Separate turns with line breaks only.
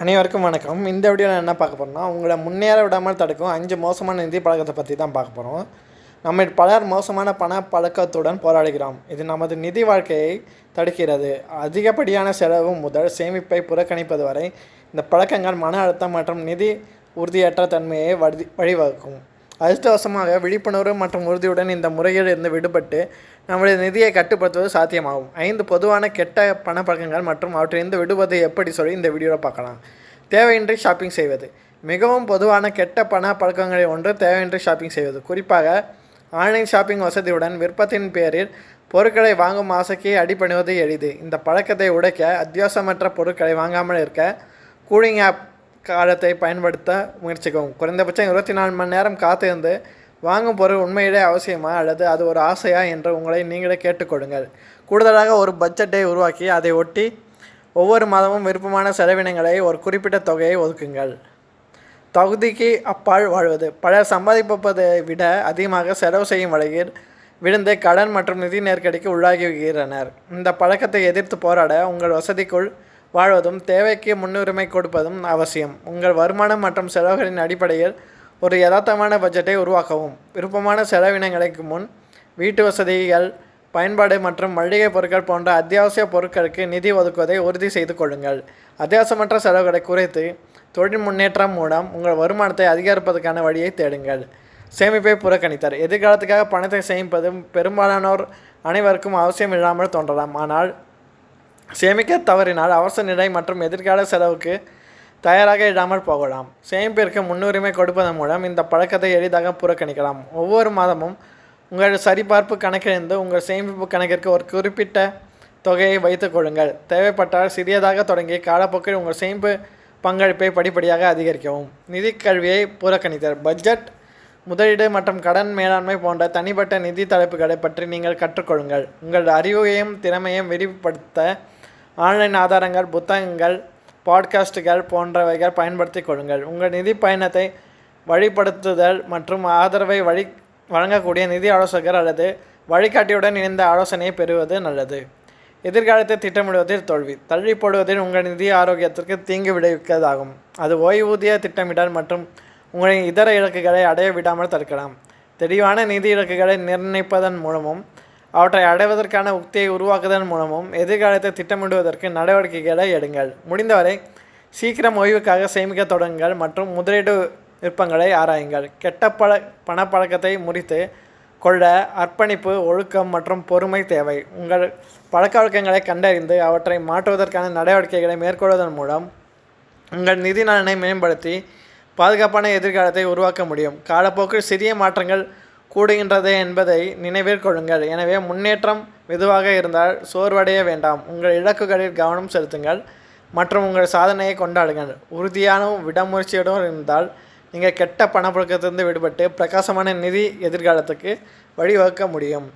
அனைவருக்கும் வணக்கம். இந்த வீடியோவில் என்ன பார்க்க போகிறோம்னா, உங்களை முன்னேற விடாமல் தடுக்கும் 5 மோசமான நிதி பழக்கத்தை பற்றி தான் பார்க்க போகிறோம். நம்ம பலர் மோசமான பண பழக்கத்துடன் போராடுகிறோம். இது நமது நிதி வாழ்க்கையை தடுக்கிறது. அதிகப்படியான செலவு முதல் சேமிப்பை புறக்கணிப்பது வரை இந்த பழக்கங்கள் மன அழுத்தம் மற்றும் நிதி உறுதியற்ற தன்மையை வழிவகுக்கும். அதிர்ஷ்டவசமாக விழிப்புணர்வு மற்றும் உறுதியுடன் இந்த முறையிலிருந்து விடுபட்டு நம்முடைய நிதியை கட்டுப்படுத்துவது சாத்தியமாகும். 5 பொதுவான கெட்ட பணப்பழக்கங்கள் மற்றும் அவற்றிலிருந்து விடுவது எப்படி சொல்லி இந்த வீடியோவில் பார்க்கலாம். தேவையின்றி ஷாப்பிங் செய்வது. மிகவும் பொதுவான கெட்ட பண பழக்கங்களில் ஒன்று தேவையின்றி ஷாப்பிங் செய்வது. குறிப்பாக ஆன்லைன் ஷாப்பிங் வசதியுடன் விருப்பத்தின் பேரில் பொருட்களை வாங்கும் ஆசைக்கு அடிபணிவது எளிது. இந்த பழக்கத்தை உடைக்க அத்தியாவசியமற்ற பொருட்களை வாங்காமல் இருக்க கூலிங் ஆப் காலத்தை பயன்படுத்த முயற்சிக்கவும். குறைந்தபட்சம் 24 மணி நேரம் காத்திருந்து வாங்கும் பொருள் உண்மையிலே அவசியமா அல்லது அது ஒரு ஆசையா என்று உங்களை நீங்களே கேட்டுக்கொள்ளுங்கள். கூடுதலாக ஒரு பட்ஜெட்டை உருவாக்கி அதை ஒட்டி ஒவ்வொரு மாதமும் விருப்பமான செலவினங்களை ஒரு குறிப்பிட்ட தொகையை ஒதுக்குங்கள். தகுதிக்கு அப்பால் வாழ்வது. பலர் சம்பாதிப்பதை விட அதிகமாக செலவு செய்யும் வழியில் விழுந்து கடன் மற்றும் நிதி நெருக்கடிக்கு உள்ளாகுகிறனர். இந்த பழக்கத்தை எதிர்த்து போராட உங்கள் வசதிக்குள் வாழ்வதும் தேவைக்கு முன்னுரிமை கொடுப்பதும் அவசியம். உங்கள் வருமானம் மற்றும் செலவுகளின் அடிப்படையில் ஒரு யதார்த்தமான பட்ஜெட்டை உருவாக்கவும். விருப்பமான செலவினங்களுக்கு முன் வீட்டு வசதிகள், பயன்பாடு மற்றும் மளிகை பொருட்கள் போன்ற அத்தியாவசிய பொருட்களுக்கு நிதி ஒதுக்குவதை உறுதி செய்து கொள்ளுங்கள். அத்தியாவசியமற்ற செலவுகளை குறைத்து தொழில் முன்னேற்றம் மூலம் உங்கள் வருமானத்தை அதிகரிப்பதற்கான வழியை தேடுங்கள். சேமிப்பை புறக்கணித்தல். எதிர்காலத்துக்காக பணத்தை சேமிப்பது பெரும்பாலானோர் அனைவருக்கும் அவசியம் இல்லாமல் தோன்றலாம். ஆனால் சேமிக்க தவறினால் அவசர நிலை மற்றும் எதிர்கால செலவுக்கு தயாராக இல்லாமல் போகலாம். சேமிப்பிற்கு முன்னுரிமை கொடுப்பதன் மூலம் இந்த பழக்கத்தை எளிதாக புறக்கணிக்கலாம். ஒவ்வொரு மாதமும் உங்கள் சரிபார்ப்பு கணக்கிலிருந்து உங்கள் சேமிப்பு கணக்கிற்கு ஒரு குறிப்பிட்ட தொகையை வைத்துக் கொள்ளுங்கள். தேவைப்பட்டால் சிறியதாக தொடங்கி காலப்போக்கில் உங்கள் சேமிப்பு பங்களிப்பை படிப்படியாக அதிகரிக்கவும். நிதி கல்வியை புறக்கணித்தல். பட்ஜெட், முதலீடு மற்றும் கடன் மேலாண்மை போன்ற தனிப்பட்ட நிதி தலைப்புகளை பற்றி நீங்கள் கற்றுக்கொள்ளுங்கள். உங்கள் அறிவையும் திறமையும் விரிவுபடுத்த ஆன்லைன் ஆதாரங்கள், புத்தகங்கள், பாட்காஸ்டுகள் போன்றவைகள் பயன்படுத்தி கொள்ளுங்கள். உங்கள் நிதி பயணத்தை வழிப்படுத்துதல் மற்றும் ஆதரவை வழங்கக்கூடிய நிதி ஆலோசகர் அல்லது வழிகாட்டியுடன் இணைந்த ஆலோசனையை பெறுவது நல்லது. எதிர்காலத்தை திட்டமிடுவதில் தோல்வி. தள்ளி போடுவதில் உங்கள் நிதி ஆரோக்கியத்திற்கு தீங்கு விளைவிப்பதாகும். அது ஓய்வூதிய திட்டமிடல் மற்றும் உங்களின் இதர இலக்குகளை அடைய விடாமல் தடுக்கலாம். தெளிவான நிதி இலக்குகளை நிர்ணயிப்பதன் மூலமும் அவற்றை அடைவதற்கான உக்தியை உருவாக்குவதன் மூலமும் எதிர்காலத்தை திட்டமிடுவதற்கு நடவடிக்கைகளை எடுங்கள். முடிந்தவரை சீக்கிரம் ஓய்வுக்காக சேமிக்க தொடங்குங்கள் மற்றும் முதலீடு விருப்பங்களை ஆராயுங்கள். கெட்ட பணப்பழக்கத்தை முறித்து கொள்ள அர்ப்பணிப்பு, ஒழுக்கம் மற்றும் பொறுமை தேவை. உங்கள் பழக்க வழக்கங்களை கண்டறிந்து அவற்றை மாற்றுவதற்கான நடவடிக்கைகளை மேற்கொள்வதன் மூலம் உங்கள் நிதி நலனை மேம்படுத்தி பாதுகாப்பான எதிர்காலத்தை உருவாக்க முடியும். காலப்போக்கில் சிறிய மாற்றங்கள் கூடுகின்றது என்பதை நினைவில் கொள்ளுங்கள். எனவே முன்னேற்றம் மெதுவாக இருந்தால் சோர்வடைய வேண்டாம். உங்கள் இலக்குகளில் கவனம் செலுத்துங்கள் மற்றும் உங்கள் சாதனையை கொண்டாடுங்கள். உறுதியான விடாமுயற்சியுடன் இருந்தால் நீங்கள் கெட்ட பணப்பழக்கத்திலிருந்து விடுபட்டு பிரகாசமான நிதி எதிர்காலத்துக்கு வழிவகுக்க முடியும்.